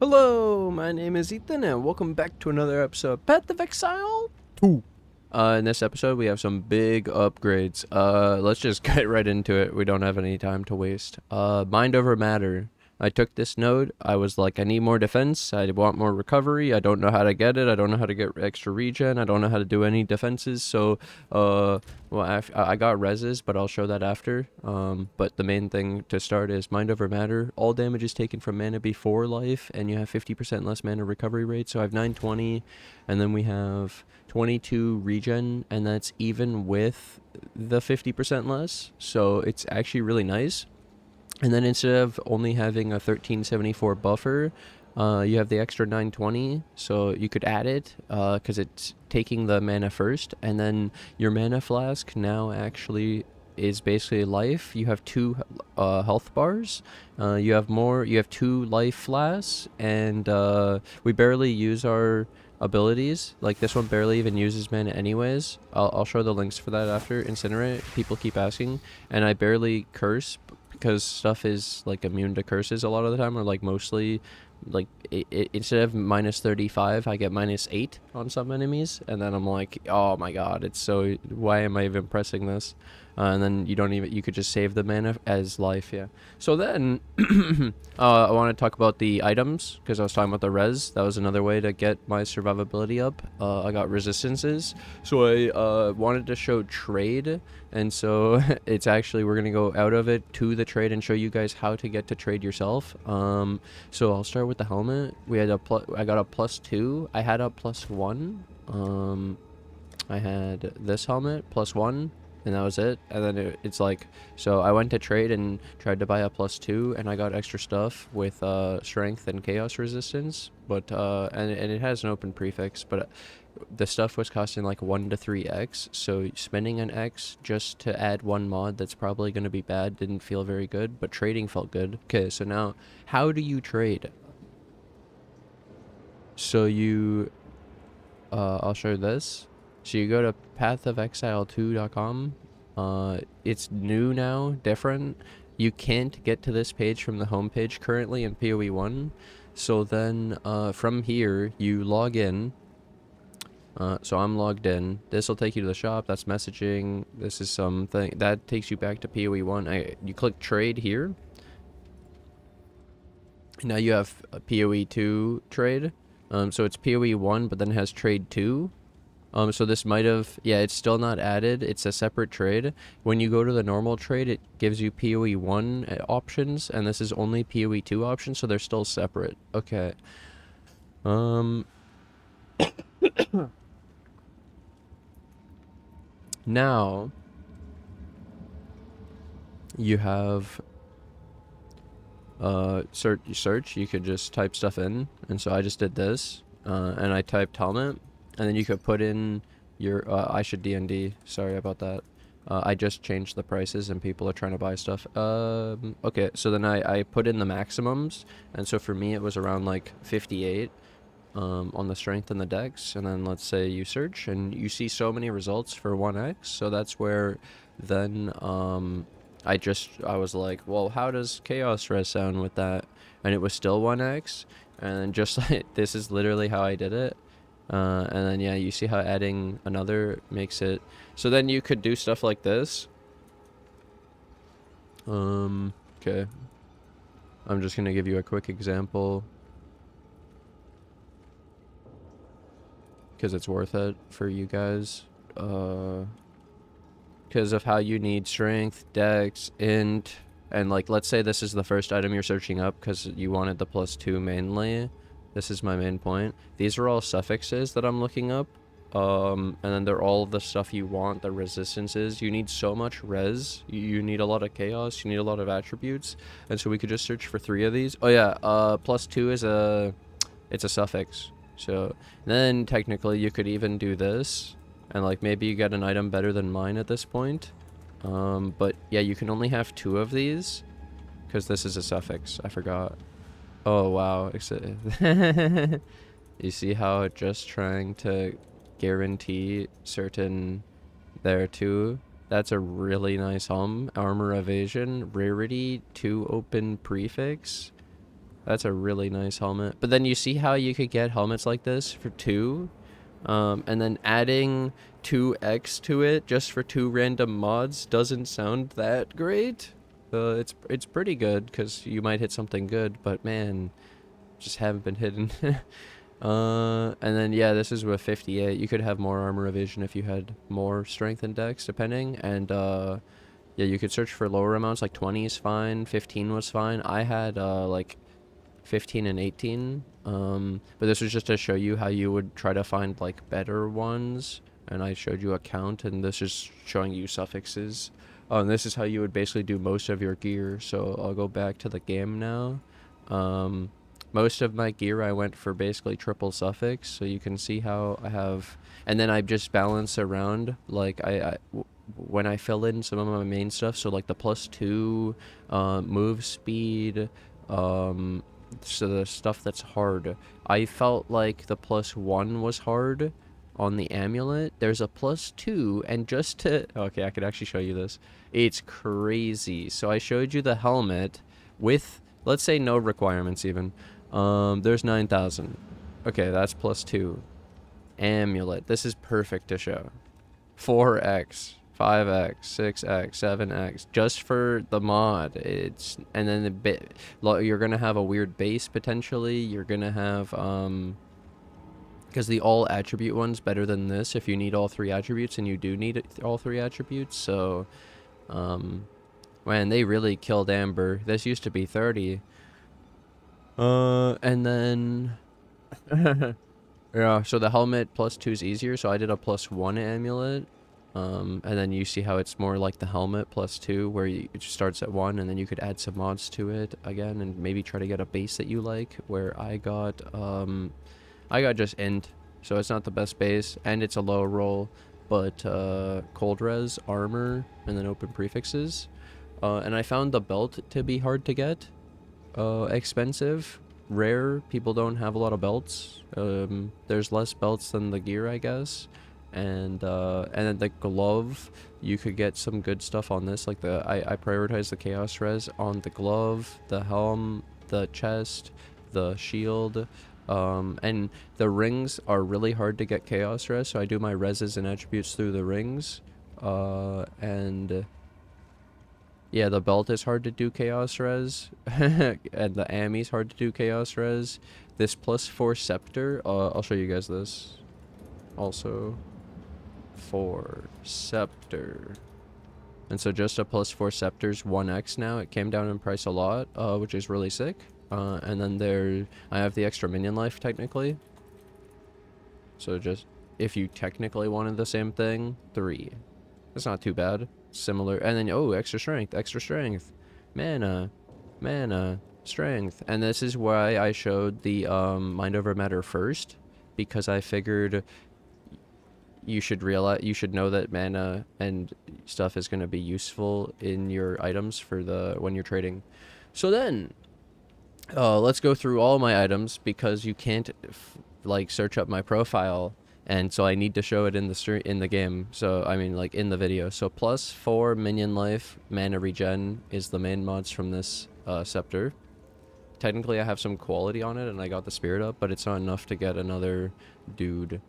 Hello, my name is Ethan, and welcome back to another episode of Path of Exile 2. In this episode, we have some big upgrades. Let's just get right into it. We don't have any time to waste. Mind over matter. I took this node. I was like, I need more defense. I want more recovery. I don't know how to get it. I don't know how to get extra regen. I don't know how to do any defenses. So, I got reses, but I'll show that after. But the main thing to start is mind over matter. All damage is taken from mana before life, and you have 50% less mana recovery rate. So I have 920, and then we have 22 regen, and that's even with the 50% less. So it's actually really nice. And then instead of only having a 1374 buffer, you have the extra 920, so you could add it because it's taking the mana first, and then your mana flask now actually is basically life. You have two health bars. You have two life flasks, and we barely use our abilities. Like this one barely even uses mana anyways. I'll show the links for that after. Incinerate, people keep asking, and I barely curse because stuff is like immune to curses a lot of the time, or like mostly like instead of minus 35 I get minus 8 on some enemies, and then I'm like, oh my god, it's so, why am I even pressing this? And then you could just save the mana as life. Yeah, so then I want to talk about the items because I was talking about the res. That was another way to get my survivability up. I got resistances, so I wanted to show trade, and so it's actually, we're gonna go out of it to the trade and show you guys how to get to trade yourself. So I'll start with the helmet. I got a +2. I had a +1. I had this helmet +1, and that was it. And then it's like, so I went to trade and tried to buy a +2, and I got extra stuff with strength and chaos resistance, but and it has an open prefix, but the stuff was costing like 1 to 3x, so spending an X just to add one mod that's probably going to be bad didn't feel very good, but trading felt good. Okay, so now, how do you trade? So I'll show this. So you go to pathofexile2.com. It's new now, different. You can't get to this page from the home page currently in PoE 1. So then from here, you log in. So I'm logged in. This will take you to the shop. That's messaging. This is something that takes you back to PoE 1. You click trade here. Now you have a PoE 2 trade. So it's PoE 1, but then it has trade 2. So this might have, yeah, it's still not added. It's a separate trade. When you go to the normal trade, it gives you PoE 1 options, and this is only PoE 2 options, so they're still separate. Okay. Now you have search. You could just type stuff in, and so I just did this, and I typed helmet, and then you could put in your I should DND, sorry about that. I just changed the prices and people are trying to buy stuff. Okay, so then I put in the maximums, and so for me it was around like 58 on the strength and the dex, and then let's say you search and you see so many results for 1x, so that's where then I was like, well, how does chaos res sound with that? And it was still 1x, and just like, this is literally how I did it. And then yeah, you see how adding another makes it, so then you could do stuff like this. Okay, I'm just gonna give you a quick example because it's worth it for you guys, because of how you need strength, dex, int, and like, let's say this is the first item you're searching up because you wanted the +2 mainly. This is my main point. These are all suffixes that I'm looking up, and then they're all the stuff you want, the resistances. You need so much res, you need a lot of chaos, you need a lot of attributes, and so we could just search for 3 of these. Oh yeah, +2 is it's a suffix. So then technically you could even do this, and like maybe you get an item better than mine at this point. But yeah, you can only have 2 of these because this is a suffix. I forgot. Oh wow. You see how just trying to guarantee certain there too. That's a really nice armor evasion, rarity 2 open prefix. That's a really nice helmet. But then you see how you could get helmets like this for 2, and then adding 2x to it just for 2 random mods doesn't sound that great. It's pretty good because you might hit something good, but man, just haven't been hitting. And then yeah, this is with 58. You could have more armor evasion if you had more strength and dex, depending. And yeah, you could search for lower amounts, like 20 is fine, 15 was fine. I had like 15 and 18. But this was just to show you how you would try to find like better ones. And I showed you a count, and this is showing you suffixes. And this is how you would basically do most of your gear. So I'll go back to the game now. Most of my gear I went for basically triple suffix, so you can see how I have, and then I just balance around, like when I fill in some of my main stuff, so like the +2 move speed, so the stuff that's hard, I felt like the +1 was hard on the amulet. There's a +2, and just to, okay, I could actually show you this, it's crazy. So I showed you the helmet with, let's say, no requirements even. There's 9,000. Okay, that's +2. Amulet. This is perfect to show. 4x, 5x, 6x, 7x, just for the mod. It's, and then the bit, you're gonna have a weird base potentially. You're gonna have because the all attribute one's better than this if you need all 3 attributes, and you do need all 3 attributes. So, man, they really killed Amber. This used to be 30. And then, yeah, so the helmet +2 is easier, so I did a +1 amulet. And then you see how it's more like the helmet +2, where it starts at 1, and then you could add some mods to it again, and maybe try to get a base that you like, where I got just int, so it's not the best base, and it's a low roll, but cold res, armor, and then open prefixes. And I found the belt to be hard to get. Expensive, rare. People don't have a lot of belts. There's less belts than the gear, I guess. And then the glove, you could get some good stuff on this. Like I prioritize the chaos res on the glove, the helm, the chest, the shield, and the rings are really hard to get chaos res. So I do my reses and attributes through the rings, and yeah, the belt is hard to do chaos res, and the Ami's hard to do chaos res. This +4 scepter, I'll show you guys this. Also, 4 scepter. And so just a +4 scepter's 1x now. It came down in price a lot, which is really sick. And then I have the extra minion life technically. So just, if you technically wanted the same thing, 3. That's not too bad. Similar, and then extra strength, mana, strength. And this is why I showed the mind over matter first, because I figured you should know that mana and stuff is going to be useful in your items for when you're trading. So then let's go through all my items, because you can't like search up my profile. And so I need to show it in the game. So I mean, like, in the video. So +4 minion life, mana regen is the main mods from this scepter. Technically I have some quality on it, and I got the spirit up, but it's not enough to get another dude.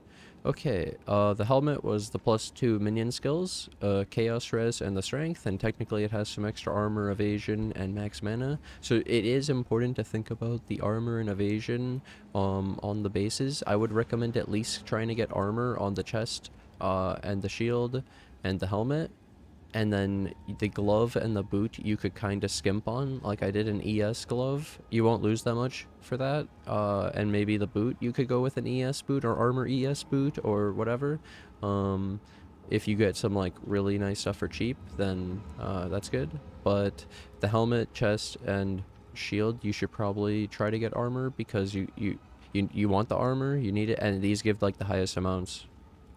Okay, the helmet was the +2 minion skills, chaos res, and the strength, and technically it has some extra armor, evasion, and max mana. So it is important to think about the armor and evasion on the bases. I would recommend at least trying to get armor on the chest, and the shield, and the helmet. And then the glove and the boot you could kind of skimp on, like I did an ES glove. You won't lose that much for that. And maybe the boot, you could go with an ES boot or armor ES boot or whatever. If you get some like really nice stuff for cheap, then that's good. But the helmet, chest, and shield, you should probably try to get armor, because you want the armor, you need it, and these give like the highest amounts.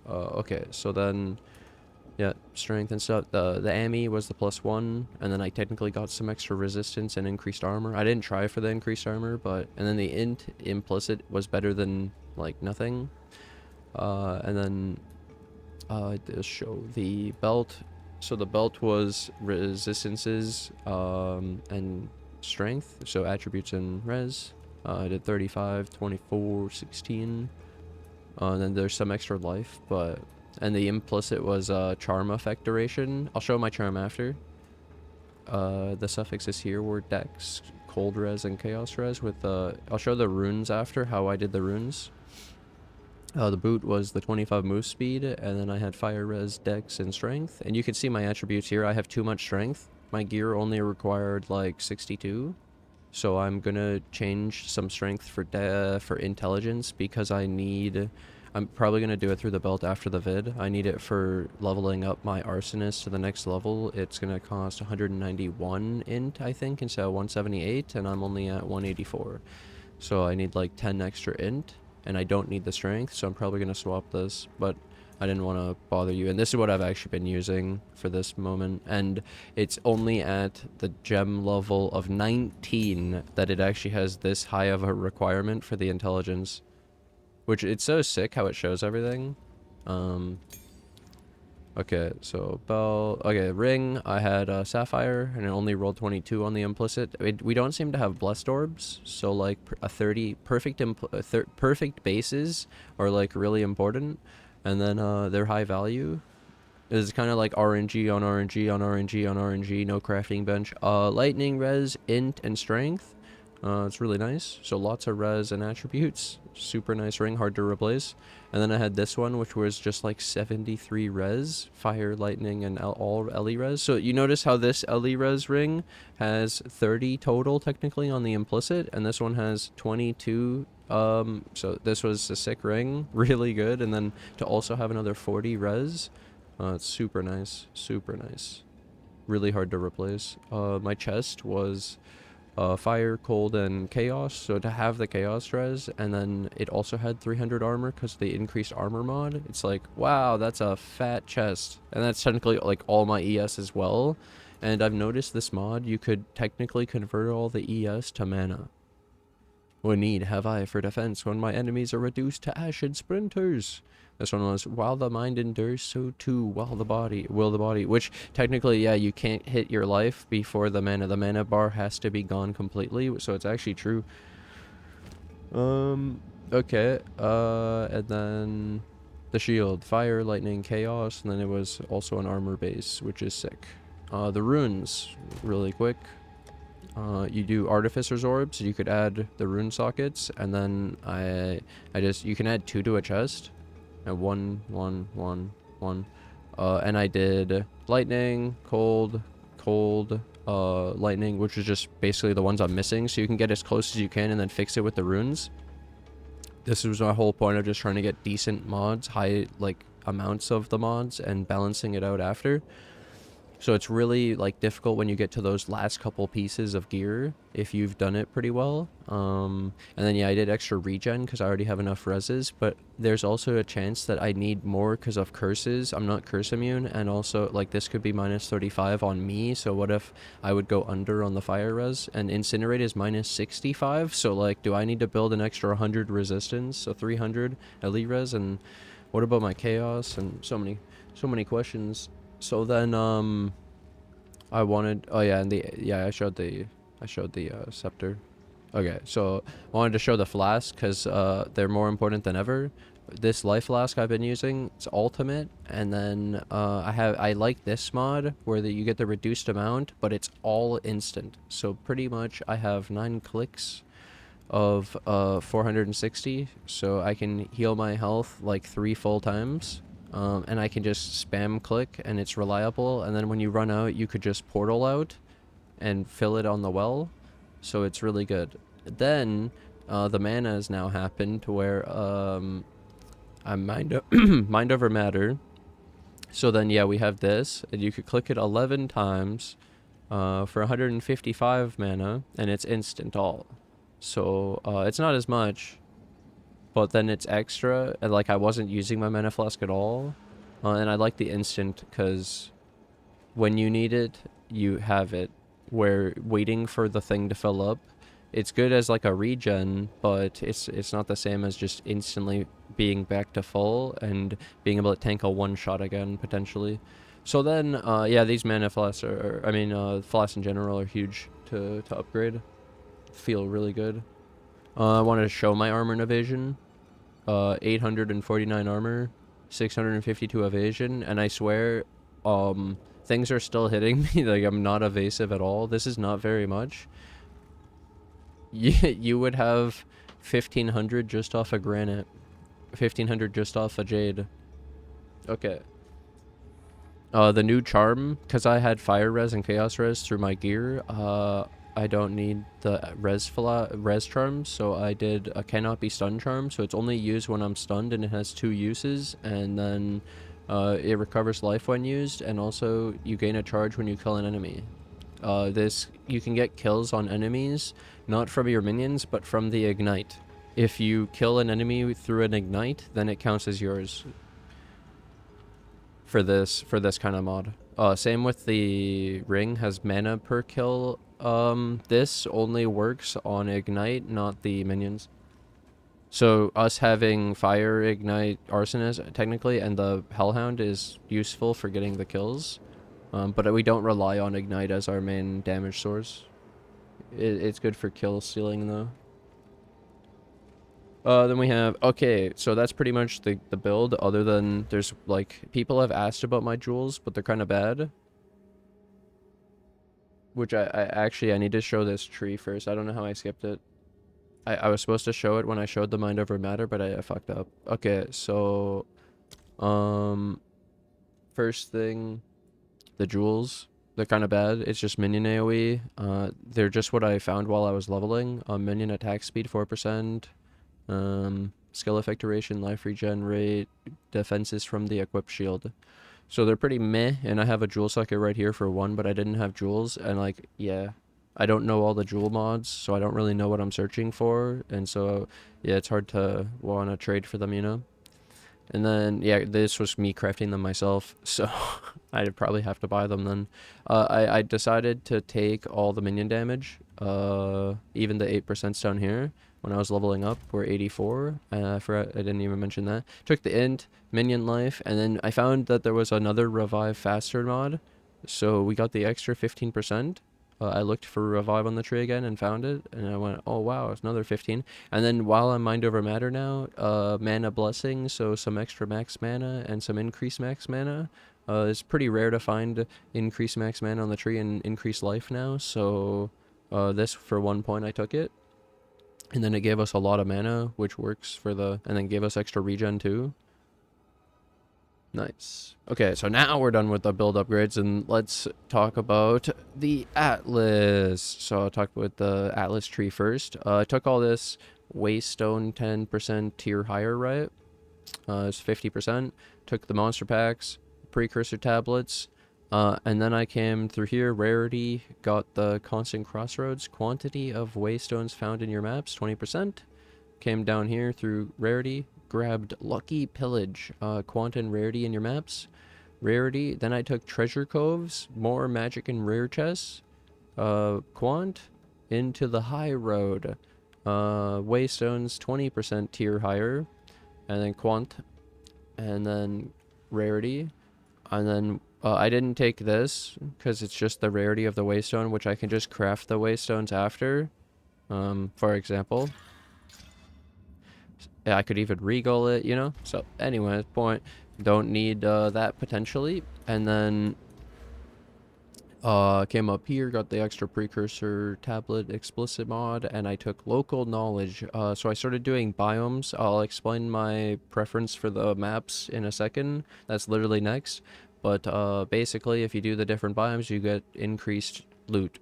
Okay, so then, yeah, strength and stuff. The Ami was the +1, and then I technically got some extra resistance and increased armor. I didn't try for the increased armor, but, and then the int implicit was better than like nothing. And then to show the belt. So the belt was resistances, and strength, so attributes and res. I did 35, 24, 16. And then there's some extra life, but... And the implicit was charm effect duration. I'll show my charm after. The suffixes here were dex, cold res, and chaos res with... I'll show the runes after, how I did the runes. The boot was the 25 move speed, and then I had fire res, dex, and strength. And you can see my attributes here. I have too much strength. My gear only required like 62. So I'm gonna change some strength for intelligence because I need... I'm probably gonna do it through the belt after the vid. I need it for leveling up my Arsonist to the next level. It's gonna cost 191 int, I think, instead of 178, and I'm only at 184. So I need like 10 extra int, and I don't need the strength, so I'm probably gonna swap this, but I didn't want to bother you. And this is what I've actually been using for this moment, and it's only at the gem level of 19 that it actually has this high of a requirement for the intelligence. Which, it's so sick how it shows everything. Okay, so bell... Okay, ring, I had sapphire, and it only rolled 22 on the implicit. We don't seem to have blessed orbs, so like a 30... Perfect bases are like really important, and then they're high value. It's kind of like RNG on RNG on RNG on RNG, no crafting bench. Lightning, res, int, and strength. It's really nice. So lots of res and attributes. Super nice ring, hard to replace. And then I had this one, which was just like 73 res, fire, lightning, and all LE res. So you notice how this LE res ring has 30 total technically on the implicit, and this one has 22. So this was a sick ring, really good. And then to also have another 40 res, it's super nice, super nice. Really hard to replace. My chest was fire, cold, and chaos. So to have the chaos res, and then it also had 300 armor because they increased armor mod. It's like, wow, that's a fat chest. And that's technically like all my ES as well. And I've noticed this mod, you could technically convert all the ES to mana. What need have I for defense when my enemies are reduced to ashen sprinters? This one was, while the mind endures, so too will the body, which technically, yeah, you can't hit your life before the mana. The mana bar has to be gone completely, so it's actually true. Okay, and then the shield, fire, lightning, chaos, and then it was also an armor base, which is sick. The runes, really quick. You do artificer's orbs, you could add the rune sockets, and then you can add 2 to a chest. And 1, 1, 1, 1. And I did lightning, cold, lightning, which is just basically the ones I'm missing. So you can get as close as you can and then fix it with the runes. This was my whole point of just trying to get decent mods, high like amounts of the mods, and balancing it out after. So it's really like difficult when you get to those last couple pieces of gear if you've done it pretty well. And then yeah, I did extra regen because I already have enough reses, but there's also a chance that I need more because of curses. I'm not curse immune, and also like this could be minus 35 on me. So what if I would go under on the fire res, and incinerate is minus 65? So like, do I need to build an extra 100 resistance, so 300 elite res? And what about my chaos? And so many questions. So then, I wanted, oh yeah, and I showed the scepter. Okay, so I wanted to show the flask because they're more important than ever. This life flask I've been using, it's ultimate, and then I like this mod where you get the reduced amount, but it's all instant. So pretty much I have 9 clicks of 460, so I can heal my health like 3 full times. And I can just spam click and it's reliable, and then when you run out you could just portal out and fill it on the well, so it's really good. Then the mana has now happened to where I'm mind over matter. So then yeah, we have this, and you could click it 11 times for 155 mana, and it's instant all. So it's not as much, but then it's extra, and like I wasn't using my mana flask at all. And I like the instant because when you need it, you have it. Where waiting for the thing to fill up, it's good as like a regen, but it's not the same as just instantly being back to full and being able to tank a one-shot again, potentially. So then, yeah, these mana flasks flasks in general are huge to upgrade. Feel really good. I wanted to show my armor and evasion. 849 armor, 652 evasion, and I swear, things are still hitting me. Like, I'm not evasive at all. This is not very much. You would have 1500 just off a granite, 1500 just off a jade. Okay. The new charm, because I had fire res and chaos res through my gear, I don't need the res charms, so I did a cannot be stunned charm, so it's only used when I'm stunned, and it has 2 uses, and then it recovers life when used, and also you gain a charge when you kill an enemy. You can get kills on enemies, not from your minions, but from the ignite. If you kill an enemy through an ignite, then it counts as yours. For this kind of mod. Same with the ring, has mana per kill. This only works on ignite, not the minions. So us having fire, ignite, arsonist technically, and the hellhound is useful for getting the kills. But we don't rely on ignite as our main damage source. It's good for kill stealing though. Then we have, okay, so that's pretty much the build, other than there's, like, people have asked about my jewels, but they're kind of bad. Which I need to show this tree first. I don't know how I skipped it. I was supposed to show it when I showed the mind over matter, but I fucked up. Okay, so, first thing, the jewels. They're kind of bad. It's just minion AoE. They're just what I found while I was leveling. Minion attack speed 4%. Skill effect duration, life regen rate, defenses from the equipped shield. So they're pretty meh, and I have a jewel socket right here for 1, but I didn't have jewels, and like, yeah, I don't know all the jewel mods, so I don't really know what I'm searching for, and so, yeah, it's hard to want to trade for them, you know? And then, yeah, this was me crafting them myself, so I'd probably have to buy them then. I decided to take all the minion damage, even the 8% down here. When I was leveling up, we're 84. I forgot, I didn't even mention that. Took the int, minion life, and then I found that there was another revive faster mod. So we got the extra 15%. I looked for revive on the tree again and found it, and I went, oh wow, it's another 15. And then while I'm mind over matter now, mana blessing, so some extra max mana and some increased max mana. It's pretty rare to find increased max mana on the tree and increased life now, so this for 1 point I took it. And then it gave us a lot of mana, which works for the... And then gave us extra regen too. Nice. Okay, so now we're done with the build upgrades, and let's talk about the Atlas. So I'll talk about the Atlas tree first. I took all this Waystone 10% tier higher, right? It's 50%. Took the monster packs, precursor tablets, and then I came through here, rarity, got the constant crossroads, quantity of waystones found in your maps, 20%. Came down here through rarity, grabbed lucky pillage, quant and rarity in your maps, rarity. Then I took treasure coves, more magic and rare chests, quant, into the high road, waystones, 20% tier higher, and then quant, and then rarity, and then I didn't take this because it's just the rarity of the waystone, which I can just craft the waystones after. For example, yeah, I could even regal it, you know. So anyway, point, don't need that potentially. And then came up here, got the extra precursor tablet explicit mod, and I took local knowledge. So I started doing biomes. I'll explain my preference for the maps in a second. That's literally next. But basically, if you do the different biomes, you get increased loot.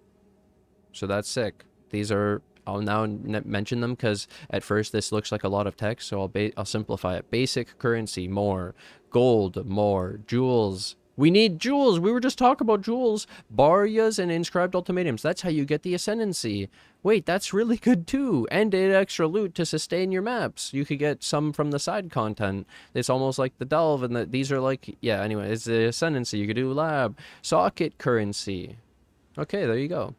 So that's sick. These are... I'll now mention them because at first this looks like a lot of text, so I'll simplify it. Basic currency, more. Gold, more. Jewels. We need jewels! We were just talking about jewels. Baryas and inscribed ultimatums. That's how you get the Ascendancy. Wait, that's really good too. And extra loot to sustain your maps. You could get some from the side content. It's almost like the Delve, and these are like... Yeah, anyway, it's the Ascendancy. You could do lab. Socket currency. Okay, there you go.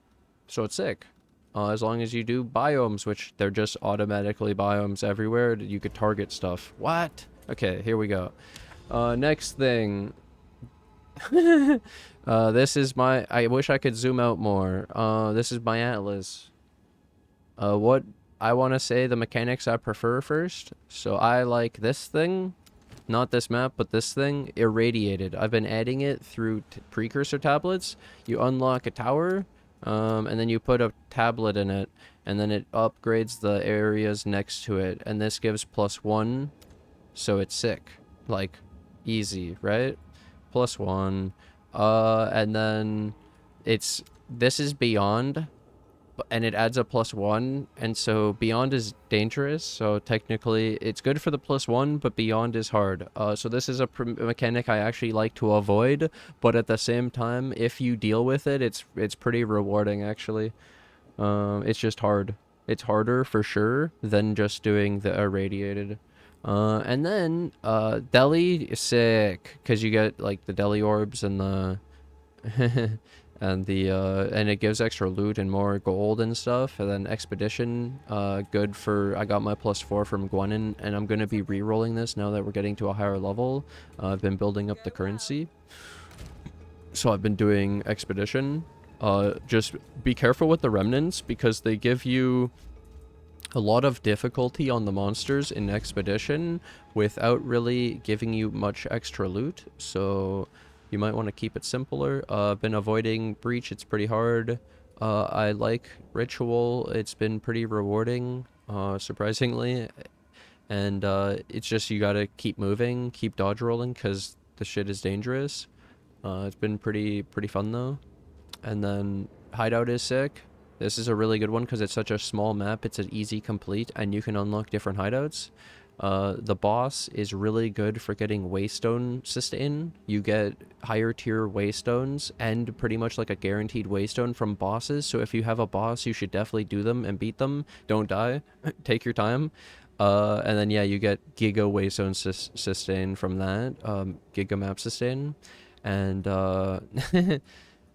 So it's sick. As long as you do biomes, which they're just automatically biomes everywhere, you could target stuff. What? Okay, here we go. Next thing. This is my, I wish I could zoom out more. This is my atlas. What I want to say the mechanics I prefer first. So I like this thing, not this map, but this thing, irradiated. I've been adding it through precursor tablets. You unlock a tower, and then you put a tablet in it, and then it upgrades the areas next to it, and this gives +1, so it's sick. Like, easy, right? +1. And then this is beyond, and it adds a +1, and so beyond is dangerous, so technically it's good for the +1, but beyond is hard. So this is a mechanic I actually like to avoid, but at the same time, if you deal with it, it's pretty rewarding actually. It's just hard. It's harder for sure than just doing the irradiated. And then Deli is sick because you get like the Deli orbs and the and it gives extra loot and more gold and stuff. And then Expedition, good for, I got my +4 from Gwenin, and I'm gonna be re-rolling this now that we're getting to a higher level. I've been building up the currency, so I've been doing Expedition. Just be careful with the remnants because they give you a lot of difficulty on the monsters in Expedition without really giving you much extra loot, so you might want to keep it simpler. I've been avoiding Breach, it's pretty hard. I like Ritual, it's been pretty rewarding, surprisingly. And it's just you gotta keep moving, keep dodge rolling, because the shit is dangerous. It's been pretty fun though. And then Hideout is sick. This is a really good one because it's such a small map. It's an easy complete, and you can unlock different hideouts. The boss is really good for getting waystone sustain. You get higher tier waystones and pretty much like a guaranteed waystone from bosses. So if you have a boss, you should definitely do them and beat them. Don't die. Take your time. And then yeah, you get Giga waystone sustain from that. Giga map sustain. And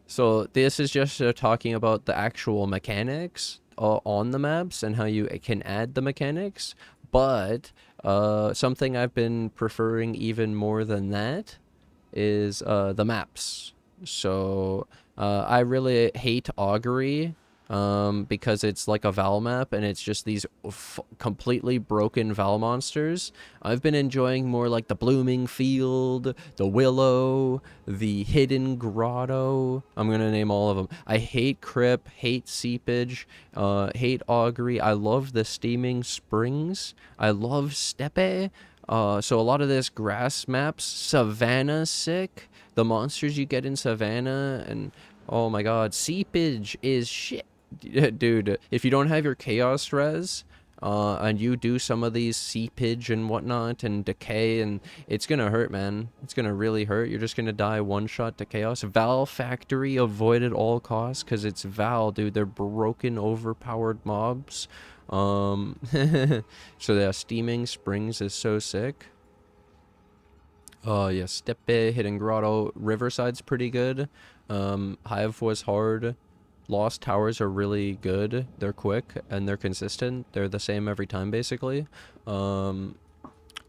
so this is just talking about the actual mechanics on the maps and how you can add the mechanics. But something I've been preferring even more than that is the maps. So I really hate Augury because it's like a Val map and it's just these completely broken Val monsters. I've been enjoying more like the Blooming Field, the Willow, the Hidden Grotto. I'm gonna name all of them. I hate Crypt, hate Seepage, hate Augury. I love the Steaming Springs. I love Steppe. So a lot of this grass maps, Savannah sick. The monsters you get in Savannah, and oh my god, Seepage is shit. Dude, if you don't have your Chaos Res, and you do some of these Seepage and whatnot, and Decay, and it's gonna hurt, man. It's gonna really hurt. You're just gonna die one shot to Chaos. Val Factory, avoid at all costs, because it's Val, dude. They're broken, overpowered mobs. So yeah, Steaming Springs is so sick. Yeah, Steppe, Hidden Grotto, Riverside's pretty good. Hive was hard. Lost Towers are really good. They're quick and they're consistent. They're the same every time, basically. And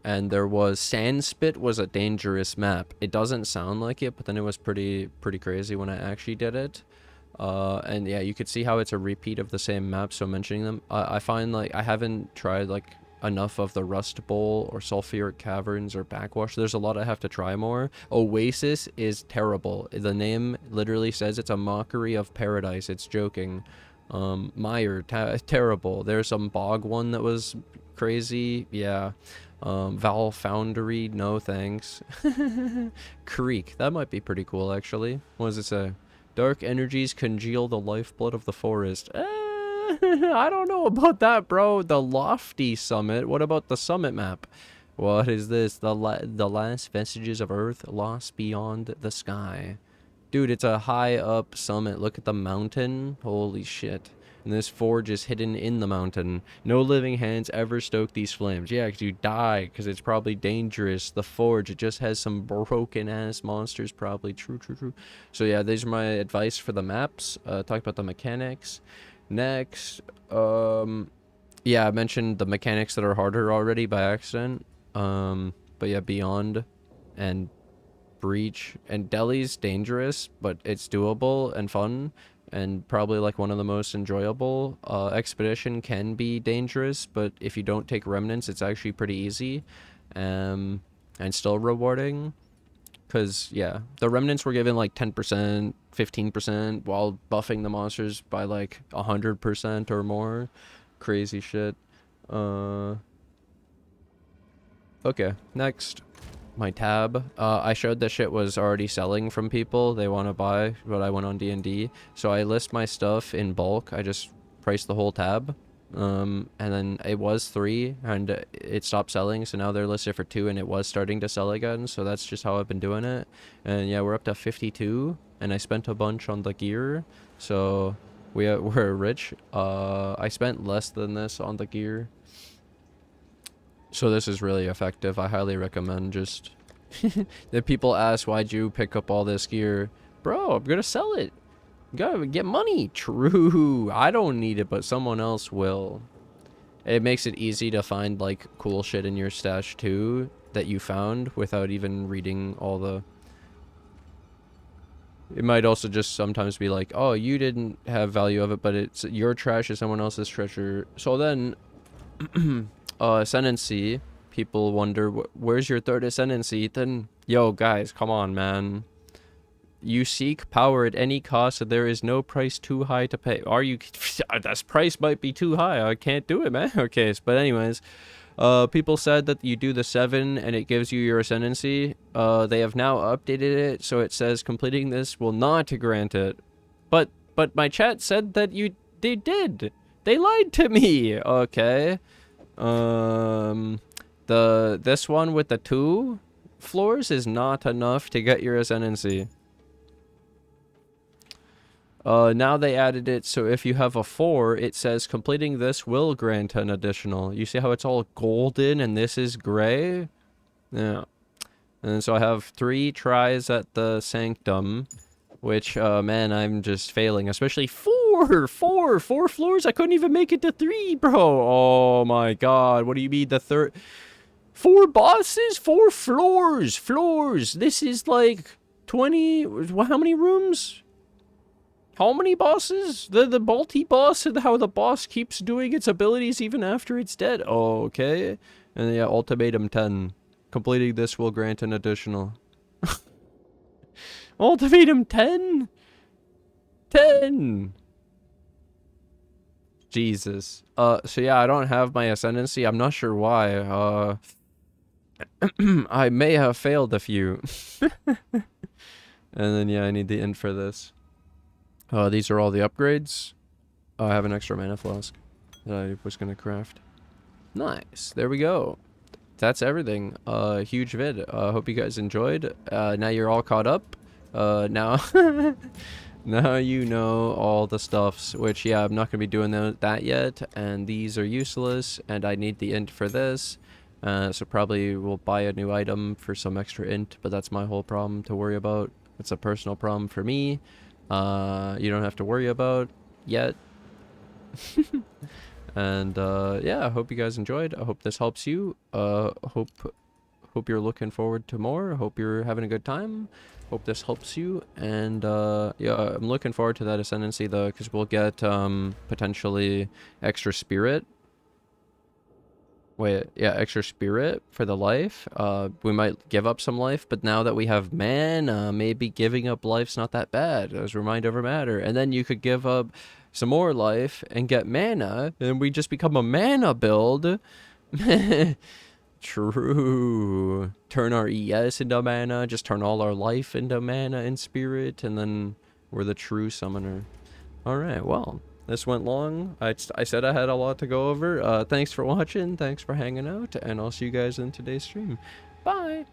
there was Sandspit was a dangerous map. It doesn't sound like it, but then it was pretty crazy when I actually did it. And yeah, you could see how it's a repeat of the same map, so mentioning them. I find like I haven't tried like enough of the Rust Bowl or Sulfuric Caverns or Backwash. There's a lot I have to try more. Oasis is terrible. The name literally says it's a mockery of paradise. It's joking. Mire, terrible. There's some Bog one that was crazy. Yeah. Val Foundry, no thanks. Creek, that might be pretty cool actually. What does it say? Dark energies congeal the lifeblood of the forest. I don't know about that, bro. The Lofty Summit. What about the summit map? What is this? The last vestiges of Earth lost beyond the sky. Dude, it's a high up summit. Look at the mountain. Holy shit. And this forge is hidden in the mountain. No living hands ever stoke these flames. Yeah, because you die, because it's probably dangerous. The forge, it just has some broken-ass monsters, probably. True. So yeah, these are my advice for the maps. Talk about the mechanics. Next, yeah, I mentioned the mechanics that are harder already by accident. But yeah, Beyond and Breach, and Delhi's dangerous, but it's doable and fun, and probably like one of the most enjoyable. Expedition can be dangerous, but if you don't take remnants, it's actually pretty easy, and still rewarding. Because, yeah, the remnants were given like 10%, 15%, while buffing the monsters by like 100% or more. Crazy shit. Okay, next. My tab. I showed this shit was already selling from people. They want to buy, but I went on D&D. So I list my stuff in bulk. I just priced the whole tab. And then it was 3 and it stopped selling, so now they're listed for 2 and it was starting to sell again, so that's just how I've been doing it. And yeah, we're up to 52 and I spent a bunch on the gear, so we're rich. I spent less than this on the gear, so this is really effective. I highly recommend. Just the people ask, why'd you pick up all this gear? Bro, I'm gonna sell it. Gotta get money. True. I don't need it, but someone else will. It makes it easy to find like cool shit in your stash too that you found without even reading all the... It might also just sometimes be like, oh, you didn't have value of it, but it's your trash is someone else's treasure. So then Ascendancy, people wonder, where's your 3rd Ascendancy, Ethan? Yo guys, come on, man. You seek power at any cost, and there is no price too high to pay. Are you... That price might be too high. I can't do it, man. Okay, but anyways, people said that you do the 7 and it gives you your Ascendancy. They have now updated it, so it says completing this will not grant it. But my chat said that they did. They lied to me. Okay. This one with the 2 floors is not enough to get your Ascendancy. Now they added it, so if you have a 4, it says completing this will grant an additional. You see how it's all golden and this is gray? Yeah. And so I have 3 tries at the Sanctum, which, man, I'm just failing. Especially 4 floors. I couldn't even make it to 3, bro. Oh my god. What do you mean the 3rd? 4 bosses? 4 floors. This is like 20, how many rooms? How many bosses? The multi-boss and how the boss keeps doing its abilities even after it's dead. Oh, okay. And yeah, ultimatum 10. Completing this will grant an additional. Ultimatum 10? 10! Jesus. So yeah, I don't have my Ascendancy. I'm not sure why. I may have failed a few. And then yeah, I need the int for this. These are all the upgrades. I have an extra mana flask that I was gonna craft. Nice. There we go. That's everything. Huge vid. Hope you guys enjoyed. Now you're all caught up. Now now you know all the stuffs, which yeah, I'm not gonna be doing that yet, and these are useless, and I need the int for this. So probably we'll buy a new item for some extra int, but that's my whole problem to worry about. It's a personal problem for me. You don't have to worry about yet. And yeah, I hope you guys enjoyed. I hope this helps you. Hope you're looking forward to more. Hope you're having a good time. Hope this helps you. And yeah, I'm looking forward to that Ascendancy though, because we'll get potentially extra spirit. Wait, yeah, extra spirit for the life. We might give up some life, but now that we have mana, maybe giving up life's not that bad. As remind over matter. And then you could give up some more life and get mana, and we just become a mana build. True. Turn our ES into mana, just turn all our life into mana and spirit, and then we're the true summoner. Alright, well. This went long. I said I had a lot to go over. Thanks for watching. Thanks for hanging out. And I'll see you guys in today's stream. Bye.